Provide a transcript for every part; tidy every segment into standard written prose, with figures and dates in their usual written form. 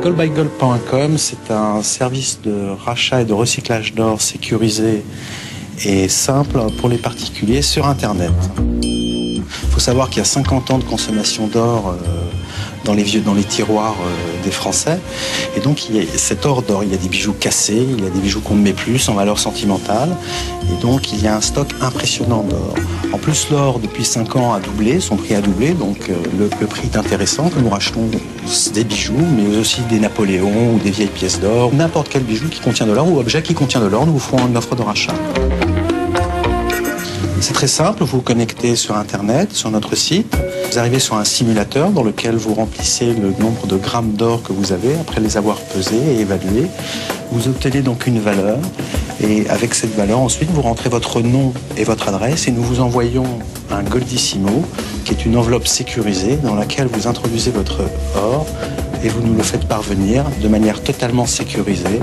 Goldbygold.com, c'est un service de rachat et de recyclage d'or sécurisé et simple pour les particuliers sur Internet. Il faut savoir qu'il y a 50 ans de consommation d'or dans les tiroirs des Français. Et donc, cet or d'or, il y a des bijoux cassés, il y a des bijoux qu'on ne met plus en valeur sentimentale. Et donc, il y a un stock impressionnant d'or. En plus, l'or, depuis 5 ans, a doublé, son prix a doublé. Donc, le prix est intéressant, que nous rachetons des bijoux, mais aussi des Napoléons ou des vieilles pièces d'or. N'importe quel bijou qui contient de l'or ou objet qui contient de l'or, nous vous ferons une offre de rachat. C'est très simple, vous vous connectez sur Internet, sur notre site. Vous arrivez sur un simulateur dans lequel vous remplissez le nombre de grammes d'or que vous avez après les avoir pesés et évalués. Vous obtenez donc une valeur et avec cette valeur, ensuite, vous rentrez votre nom et votre adresse et nous vous envoyons un Goldissimo qui est une enveloppe sécurisée dans laquelle vous introduisez votre or et vous nous le faites parvenir de manière totalement sécurisée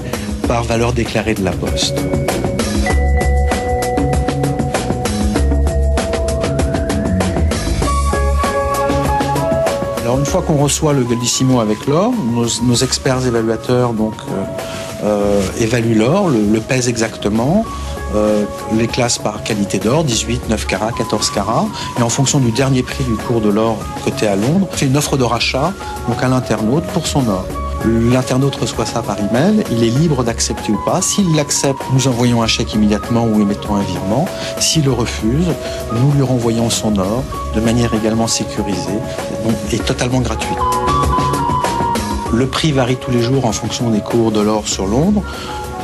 par valeur déclarée de la Poste. Alors une fois qu'on reçoit le Goldissimo avec l'or, nos experts évaluateurs évaluent l'or, le pèsent exactement, les classent par qualité d'or, 18, 9 carats, 14 carats, et en fonction du dernier prix du cours de l'or coté à Londres, fait une offre de rachat donc à l'internaute pour son or. L'internaute reçoit ça par email, il est libre d'accepter ou pas. S'il l'accepte, nous envoyons un chèque immédiatement ou émettons un virement. S'il le refuse, nous lui renvoyons son or de manière également sécurisée et totalement gratuite. Le prix varie tous les jours en fonction des cours de l'or sur Londres,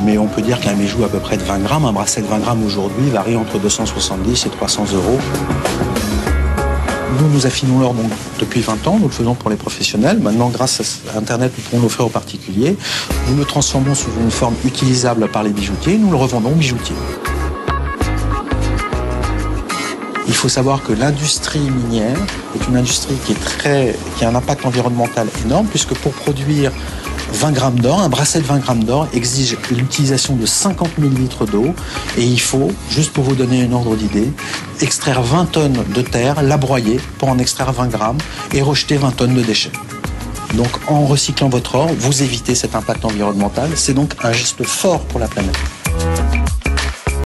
mais on peut dire qu'un bijou à peu près de 20 grammes, un bracelet de 20 grammes aujourd'hui varie entre 270 et 300 euros. Nous affinons l'or depuis 20 ans, nous le faisons pour les professionnels. Maintenant, grâce à Internet, nous pouvons l'offrir aux particuliers. Nous le transformons sous une forme utilisable par les bijoutiers, nous le revendons aux bijoutiers. Il faut savoir que l'industrie minière est une industrie qui a un impact environnemental énorme, puisque pour produire 20 grammes d'or, un bracelet de 20 grammes d'or exige l'utilisation de 50 000 litres d'eau et il faut, juste pour vous donner un ordre d'idée, extraire 20 tonnes de terre, la broyer pour en extraire 20 grammes et rejeter 20 tonnes de déchets. Donc en recyclant votre or, vous évitez cet impact environnemental. C'est donc un geste fort pour la planète.